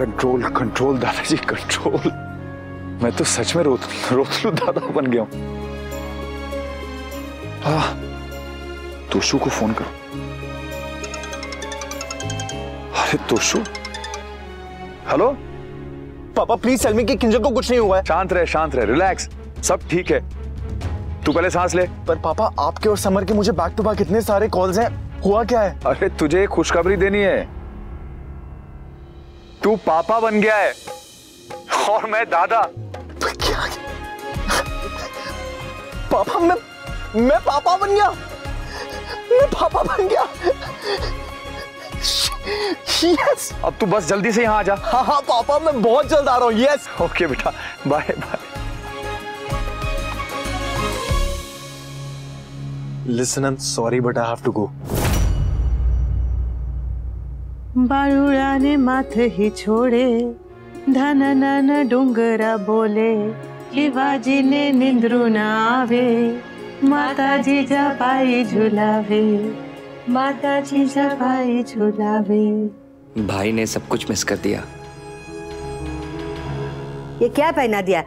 Control control दादाजी control. मैं तो सच में रोतलू दादा बन गया हूं। हाँ, तोशु को फोन करो। अरे तोशु, हेलो। पापा प्लीज टेल मी कि किंजल को कुछ नहीं हुआ है। शांत रहे, रिलैक्स, सब ठीक है। तू पहले सांस ले। पर पापा आपके और समर के मुझे बैक टू बैक इतने सारे कॉल्स हैं, हुआ क्या है? अरे तुझे खुशखबरी देनी है, तू पापा बन गया है और मैं दादा। क्या? पापा मैं पापा बन गया, मैं पापा बन गया। यस। अब तू बस जल्दी से यहाँ आ जा। हाँ पापा मैं बहुत जल्द आ रहा हूँ। यस। ओके बेटा, bye bye. Listen, I'm sorry but I have to go. बाळुळाने माथ ही छोडे, धन नन डोंगरा बोले, शिवाजीने निंद्रून आवे, माताजी पायी झुलावे, माताजी पायी झुलावे। भाई ने सब कुछ मिस कर दिया। ये क्या पहना दिया?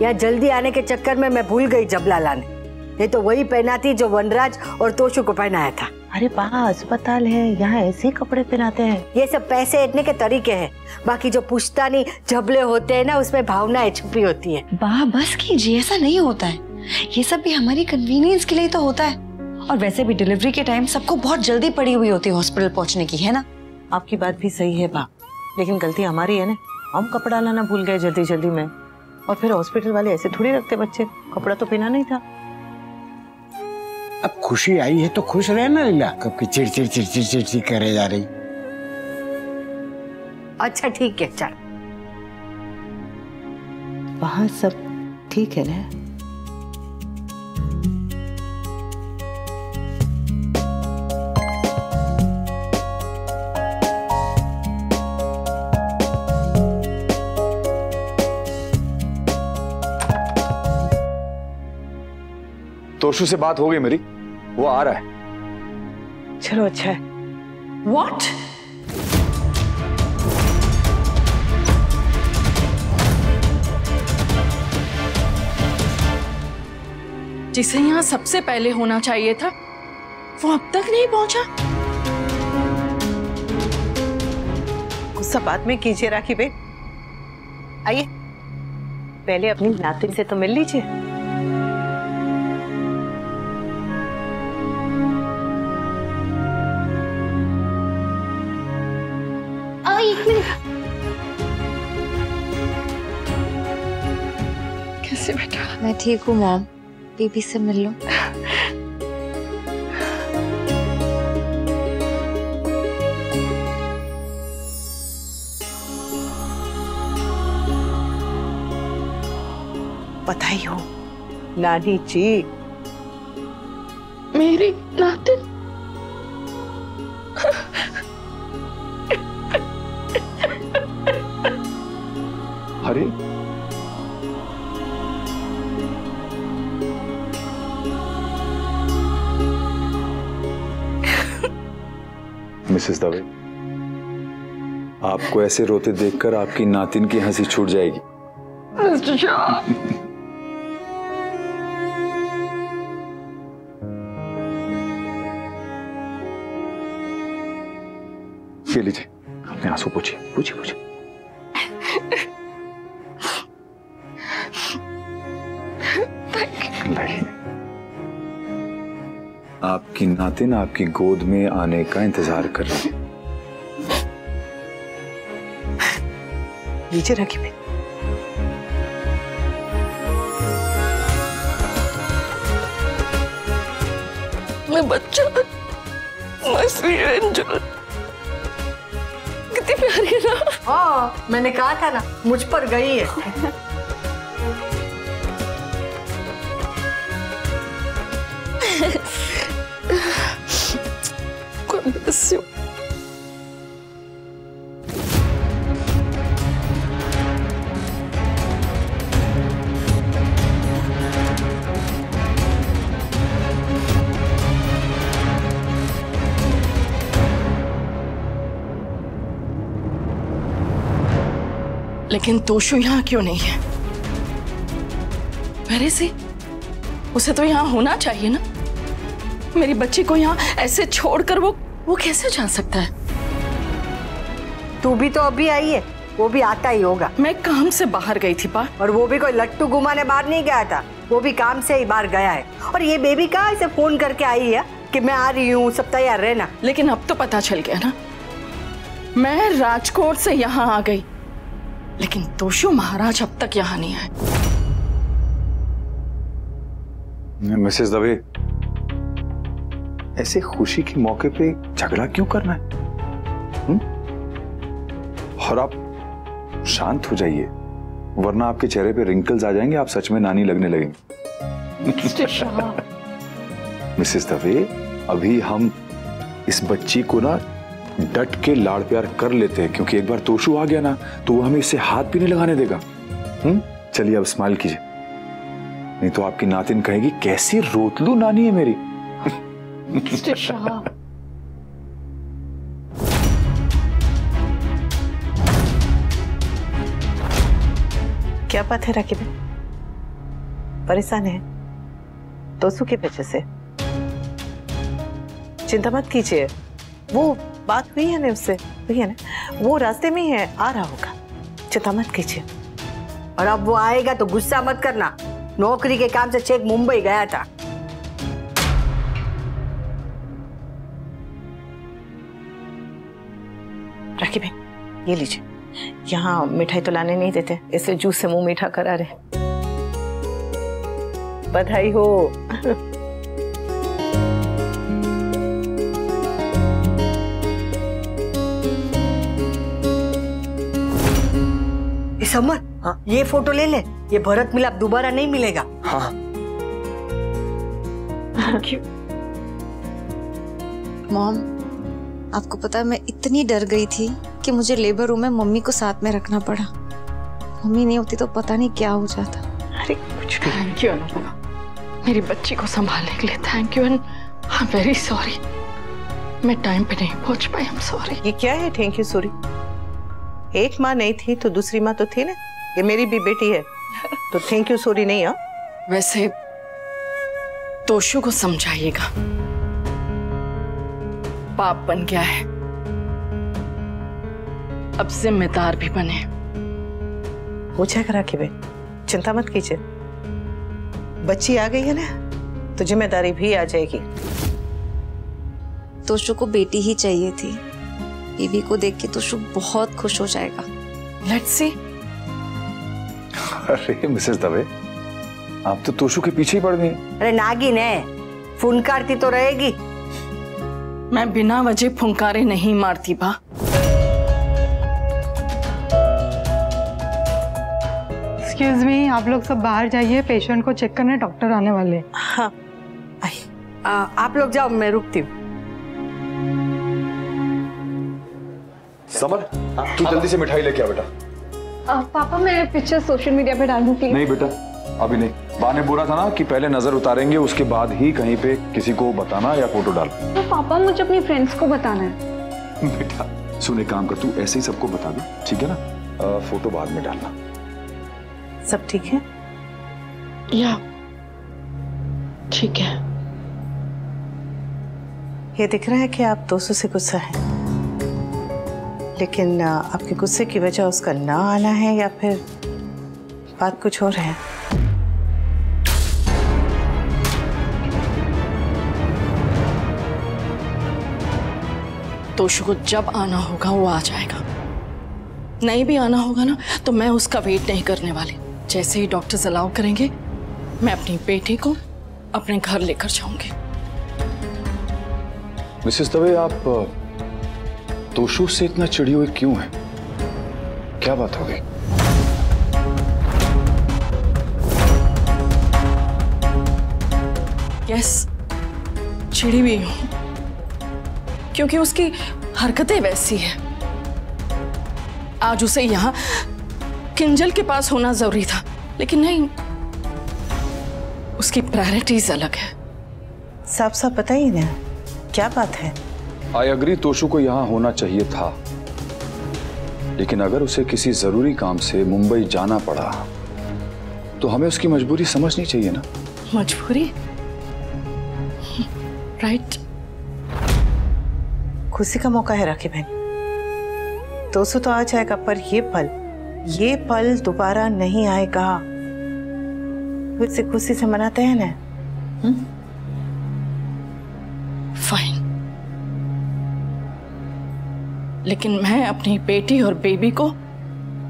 यहाँ जल्दी आने के चक्कर में मैं भूल गई जबला लाने। ये तो वही पहना थी जो वनराज और तोशु को पहनाया था। अरे बा अस्पताल है, यहाँ ऐसे कपड़े पहनाते हैं। ये सब पैसे ऐंठने के तरीके हैं। बाकी जो पुश्तानी झबले होते हैं ना, उसमें भावनाएं छुपी होती है। बा बस कीजिए, ऐसा नहीं होता है। ये सब भी हमारी कन्वीनियंस के लिए तो होता है। और वैसे भी डिलीवरी के टाइम सबको बहुत जल्दी पड़ी हुई होती है हॉस्पिटल पहुंचने की, है ना? आपकी बात भी सही है बा, लेकिन गलती हमारी है ना। हम कपड़ा लाना भूल गए जल्दी जल्दी में, और फिर हॉस्पिटल वाले ऐसे थोड़ी रखते बच्चे। कपड़ा तो पहना नहीं था। अब खुशी आई है तो खुश रहे ना लीला, कब की चिड़ करे जा रही। अच्छा ठीक है, चल। वहाँ सब ठीक है ना? तोशु से बात हो गई मेरी, वो आ रहा है। चलो अच्छा है। What? जिसे यहाँ सबसे पहले होना चाहिए था, वो अब तक नहीं पहुंचा। गुस्सा बाद में कीजिए राखी बे। आइए पहले अपनी नातिन से तो मिल लीजिए। कैसे बेटा? मैं ठीक हूँ मॉम, बेबी से मिल लो। बधाई हो नानी जी। मेरी नातिन। अरे मिसेस दवे, आपको ऐसे रोते देखकर आपकी नातिन की हंसी छूट जाएगी। ये लीजिए, अपने आंसू पूछिए पूछिए पूछिए। आपकी नातिन आपकी गोद में आने का इंतजार कर रही है। नीचे रखी मैं। मैं बच्चा, मस्ती एंजल, कितनी प्यारी है ना। हाँ मैंने कहा था ना, मुझ पर गई है। God bless you. लेकिन तोशु यहाँ क्यों नहीं है? मेरे से उसे तो यहाँ होना चाहिए ना। मेरी बच्ची को यहाँ ऐसे छोड़कर वो कैसे जा सकता है? तू भी तो अभी आई है, वो भी आता ही होगा। मैं काम से बाहर गई थी पा। और वो भी कोई लट्टू घुमाने बाहर नहीं गया था, वो भी काम से ही बाहर गया है। और ये बेबी कहाँ से फोन करके आई है कि मैं आ रही हूँ, सब तैयार रहना। लेकिन अब तो पता चल गया ना, मैं राजकोट से यहाँ आ गई, लेकिन तोशु महाराज अब तक यहाँ नहीं आए। मिसेस दवे, ऐसे खुशी के मौके पे झगड़ा क्यों करना है? और आप शांत हो जाइए, वरना आपके चेहरे पे रिंकल्स आ जाएंगे, आप सच में नानी लगने लगेंगे। मिसेस दवे, अभी हम इस बच्ची को ना डट के लाड़ प्यार कर लेते हैं, क्योंकि एक बार तोशु आ गया ना तो वो हमें इससे हाथ भी नहीं लगाने देगा। चलिए अब स्माइल कीजिए, नहीं तो आपकी नातिन कहेगी कैसी रोतलू नानी है मेरी। क्या बात है राखी बहन, परेशान है तोशु की वजह से? चिंता मत कीजिए, वो बात हुई है ना उससे, हुई है ना, वो रास्ते में ही है, आ रहा होगा, चिंता मत कीजिए। और अब वो आएगा तो गुस्सा मत करना, नौकरी के काम से चेक मुंबई गया था। राखी बहन, ये लीजिए, यहाँ मिठाई तो लाने नहीं देते, इसलिए जूस से मुंह मीठा करा रहे। बधाई हो। समर, हाँ? ये फोटो ले ले, ये भरत मिलाप दोबारा नहीं मिलेगा। हाँ। मॉम, आपको पता है मैं इतनी डर गई थी कि मुझे लेबर रूम में मम्मी को साथ में रखना पड़ा। मम्मी नहीं होती तो पता नहीं क्या हो जाता। अरे कुछ भी। थैंक यू अनुभव, मेरी बच्ची को संभालने के लिए thank you, and I am very sorry, मैं टाइम पे नहीं पहुंच पाई, आई एम सॉरी। ये क्या है थैंक यू सॉरी? एक माँ नहीं थी तो दूसरी माँ तो थी ना, ये मेरी भी बेटी है, तो थैंक यू सॉरी नहीं। हाँ, वैसे तोशु को समझाइएगा, बाप बन गया है, अब जिम्मेदार भी बने। हो जाएगा राखी बहन, चिंता मत कीजिए, बच्ची आ गई है ना तो जिम्मेदारी भी आ जाएगी। तोशु को बेटी ही चाहिए थी, बेबी को देख के तोशु बहुत खुश हो जाएगा। Let's see. अरे मिसेस दवे, आप तो तोशु के पीछे ही पड़ गई। अरे नागिन है, फुनकारती तो रहेगी। मैं बिना वजह फुंकारे नहीं मारती बा। एक्सक्यूज मी, आप लोग सब बाहर जाइए, पेशेंट को चेक करने डॉक्टर आने वाले। हाँ, आप लोग जाओ, मैं रुकती हूँ। समर, तू जल्दी से मिठाई लेके आ बेटा। पापा, मैं पिक्चर सोशल मीडिया पे डाल दूं प्लीज? नहीं बेटा, अभी नहीं। बा ने बोला था ना कि पहले नजर उतारेंगे, उसके बाद ही कहीं पे किसी को बताना या फोटो डाल। तो पापा, मुझे अपनी फ्रेंड्स को बताना है। बेटा सुन, एक काम कर, तू ऐसे ही सबको बता दे, ठीक है ना? फोटो बाद में डालना। सब ठीक है? या ठीक है। ये दिख रहा है कि आप तोशु से गुस्सा है, लेकिन आपके गुस्से की वजह उसका ना आना है या फिर बात कुछ और है? तोशु को जब आना होगा वो आ जाएगा, नहीं भी आना होगा ना तो मैं उसका वेट नहीं करने वाली। जैसे ही डॉक्टर्स अलाउ करेंगे मैं अपनी बेटी को अपने घर लेकर जाऊंगी। मिसेस दवे, आप तोशु से इतना चिड़ी हुई क्यों है? क्या बात हो गई? यस, चिड़ी हुई हूं क्योंकि उसकी हरकतें वैसी है। आज उसे यहां किंजल के पास होना जरूरी था, लेकिन नहीं, उसकी प्रायोरिटीज अलग है। साफ साफ बताइए ना, क्या बात है? आई अग्री, तोशु को यहाँ होना चाहिए था, लेकिन अगर उसे किसी जरूरी काम से मुंबई जाना पड़ा तो हमें उसकी मजबूरी समझनी चाहिए ना। मजबूरी? राइट। खुशी का मौका है राखी बहन, दोस्तों तो आ जाएगा, पर ये पल दोबारा नहीं आएगा। फिर खुशी से मनाते हैं ना। फाइन, लेकिन मैं अपनी बेटी और बेबी को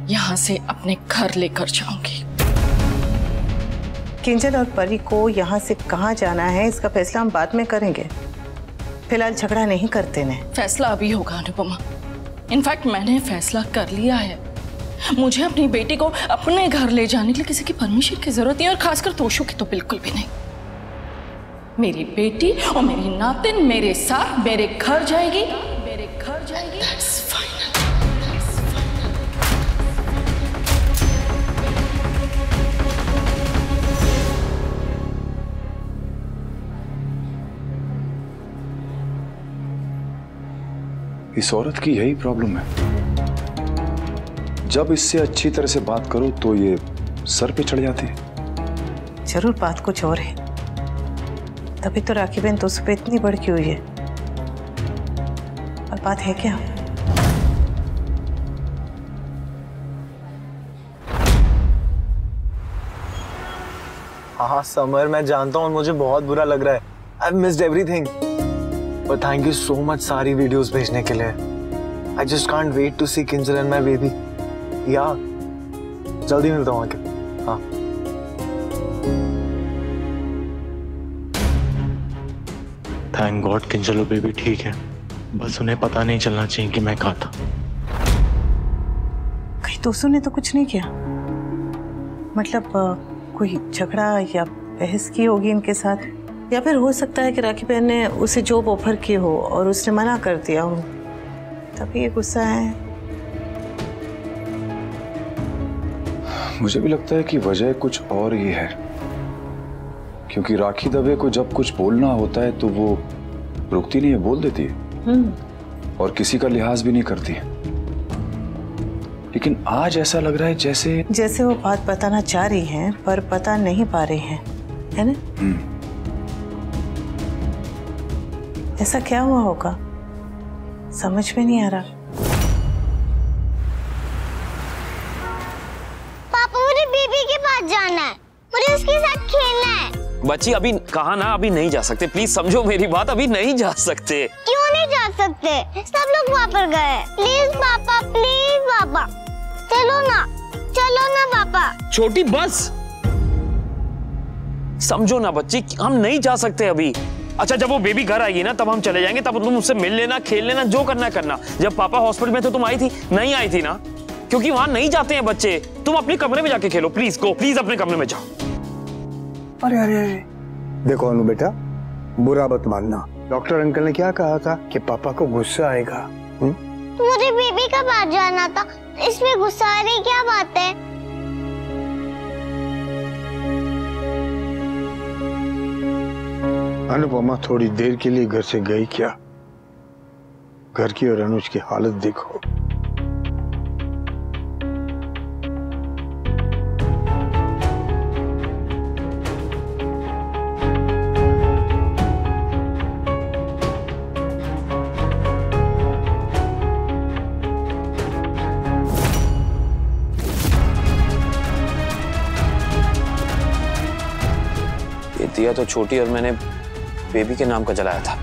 यहां से अपने घर लेकर जाऊंगी। किंजल और परी को यहाँ से कहाँ जाना है इसका फैसला हम बाद में करेंगे, फिलहाल झगड़ा नहीं करते ने। फैसला अभी होगा अनुपमा। इनफैक्ट मैंने फैसला कर लिया है। मुझे अपनी बेटी को अपने घर ले जाने के लिए किसी की परमिशन की जरूरत नहीं, और खासकर तोशु की तो बिल्कुल भी नहीं। मेरी बेटी और मेरी नातिन मेरे साथ मेरे घर जाएगी। That's final. इस औरत की यही प्रॉब्लम है, जब इससे अच्छी तरह से बात करो तो ये सर पे चढ़ जाती है। जरूर बात कुछ और है, तभी तो राखी बहन तो पे इतनी भड़की हुई है। और बात है क्या? हाँ समर, मैं जानता हूँ मुझे बहुत बुरा लग रहा है। I've missed everything. But thank you so much सारी वीडियोस भेजने के लिए। I just can't wait to see Kinjal and my baby. Yeah, जल्दी मिलता हूँ आके। हाँ। थैंक गॉड किंजल और बेबी ठीक है, बस उन्हें पता नहीं चलना चाहिए कि मैं कहाँ था। कहीं दोस्तों ने तो कुछ नहीं किया? मतलब कोई झगड़ा या बहस की होगी इनके साथ, या फिर हो सकता है कि राखी बहन ने उसे जॉब ऑफर की हो और उसने मना कर दिया हो, तभी ये गुस्सा है। मुझे भी लगता है कि वजह कुछ और ही है, क्योंकि राखी दवे को जब कुछ बोलना होता है तो वो रुकती नहीं है, बोल देती है और किसी का लिहाज भी नहीं करती है। लेकिन आज ऐसा लग रहा है जैसे वो बात बताना चाह रही हैं पर बता नहीं पा रही हैं, है ना? ऐसा क्या हुआ होगा, समझ में नहीं आ रहा। पापा मुझे बेबी के पास जाना है, मुझे उसके साथ खेलना है। बच्ची अभी कहा ना, अभी नहीं जा सकते, प्लीज समझो मेरी बात, अभी नहीं जा सकते। क्यों नहीं जा सकते? सब लोग वहाँ पर गए। प्लीज पापा, प्लीज पापा, चलो ना पापा। छोटी बस समझो ना बच्ची, हम नहीं जा सकते अभी। अच्छा जब वो बेबी घर आएगी ना तब हम चले जाएंगे, तब तुम उससे मिल लेना, खेल लेना, जो करना करना। जब पापा हॉस्पिटल में थे तुम आई थी? नहीं आई थी ना, क्योंकि वहां नहीं जाते हैं बच्चे। तुम अपने कमरे में जाके खेलो, प्लीज गो, प्लीज अपने कमरे में जाओ। अरे देखो अनु बेटा, बुरा मत मानना। डॉक्टर अंकल ने क्या कहा था कि पापा को गुस्सा आएगा। मुझे बेबी का पास जाना था, इसमें गुस्सा आ रही क्या बात है? अनुपमा थोड़ी देर के लिए घर से गई क्या? घर की और अनुज की हालत देखो। दिया तो छोटी और मैंने बेबी के नाम का जलाया था।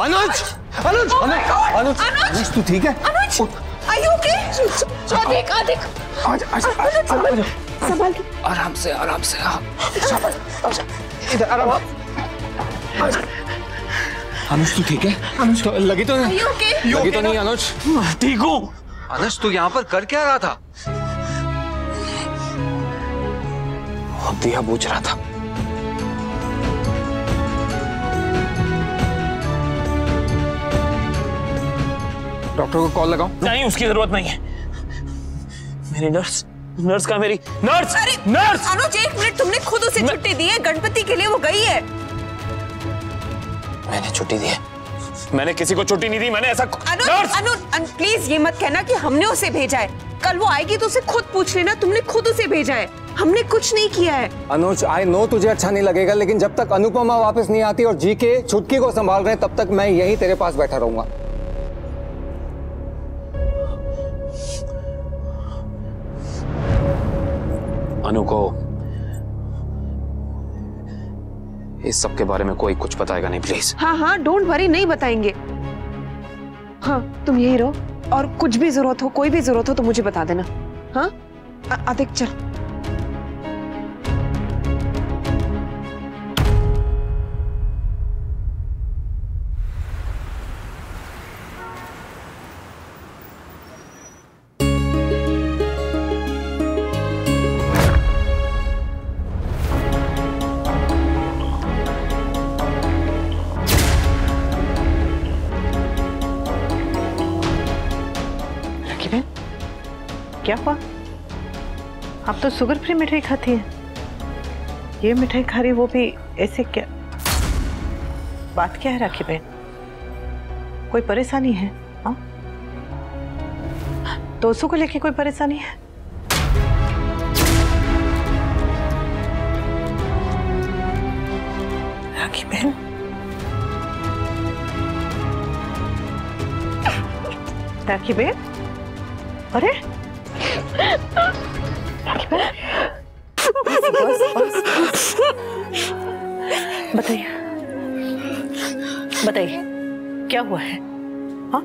अनुज अनुज अनुज अनुज तू ठीक है? अनुज are you okay? आदिक संभाल के आराम से इधर आराम। अनुज तू ठीक है? अनुज तो लगी तो नहीं? लगी तो नहीं अनुज? ठीक हूँ। अनुज तू यहाँ पर कर क्या रहा था? दिया पूछ रहा था। डॉक्टर को कॉल लगाओ। नहीं, उसकी जरूरत नहीं है। मेरी नर्स का मेरी नर्स। अरे नर्स अनुज, 1 मिनट, तुमने खुद उसे छुट्टी दी है? गणपति के लिए वो गई है। मैंने छुट्टी दी है? मैंने किसी को छुट्टी नहीं दी। मैंने ऐसा अनुज प्लीज ये मत कहना कि हमने उसे भेजा है। कल वो आएगी तो उसे खुद पूछ लेना, तुमने खुद उसे भेजा है, हमने कुछ नहीं किया है। अनुज आई नो तुझे अच्छा नहीं लगेगा, लेकिन जब तक अनुपमा वापस नहीं आती और जी के छुटकी को संभाल रहे हैं तब तक मैं यहीं तेरे पास बैठा रहूंगा। अनु को इस सब के बारे में कोई कुछ बताएगा नहीं, प्लीज। हाँ, डोंट वरी, नहीं बताएंगे। हाँ, तुम यही रहो और कुछ भी जरूरत हो, कोई भी जरूरत हो तो मुझे बता देना। हाँ आदिक चल। क्या हुआ? आप तो शुगर फ्री मिठाई खाती हैं, ये मिठाई खा रही, वो भी ऐसे? क्या बात क्या है राखी बहन? कोई परेशानी है? हाँ, दोस्तों को लेके कोई परेशानी है? राखी बहन, राखी बहन, अरे बताइए बताइए क्या हुआ है? हाँ,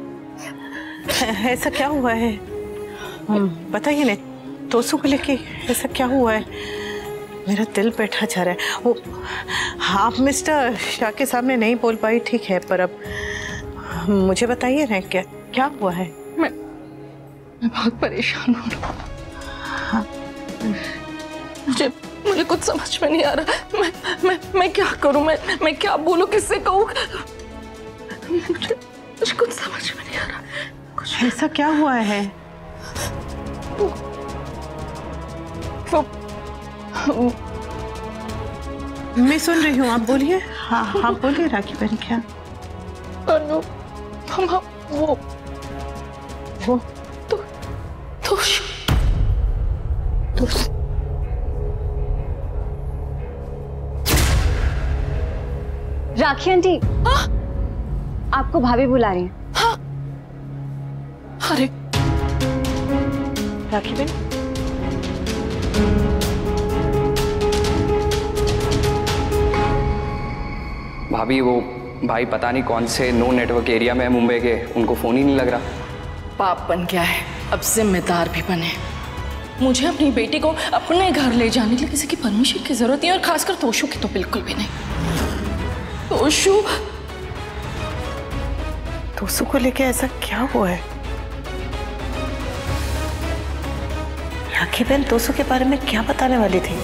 ऐसा क्या हुआ है? बताइए ना, तोसू को लेके ऐसा क्या हुआ है? मेरा दिल बैठा जा रहा है। वो आप मिस्टर शाह के सामने नहीं बोल पाई, ठीक है, पर अब मुझे बताइए ना, क्या हुआ है? मैं बहुत परेशान हूँ। हाँ। मुझे कुछ समझ में नहीं आ रहा। मैं क्या करूँ? मैं क्या बोलूँ, किससे कहूँ? मुझे कुछ समझ में नहीं आ रहा। कुछ ऐसा क्या हुआ है? मैं सुन रही हूँ, आप बोलिए। हाँ बोलिए राखी बहन। क्या? अनु, वो राखी आंटी, आपको भाभी बुला रही हैं। हाँ। अरे राखी बहन, भाभी वो भाई पता नहीं कौन से नो नेटवर्क एरिया में है मुंबई के, उनको फोन ही नहीं लग रहा। पाप बन गया है, अब जिम्मेदार भी बने। मुझे अपनी बेटी को अपने घर ले जाने के लिए किसी की परमिशन की जरूरत नहीं, और खासकर तोशु की तो बिल्कुल भी नहीं। तोशु को लेके ऐसा क्या हुआ है? राखी बहन तोशु के बारे में क्या बताने वाली थी?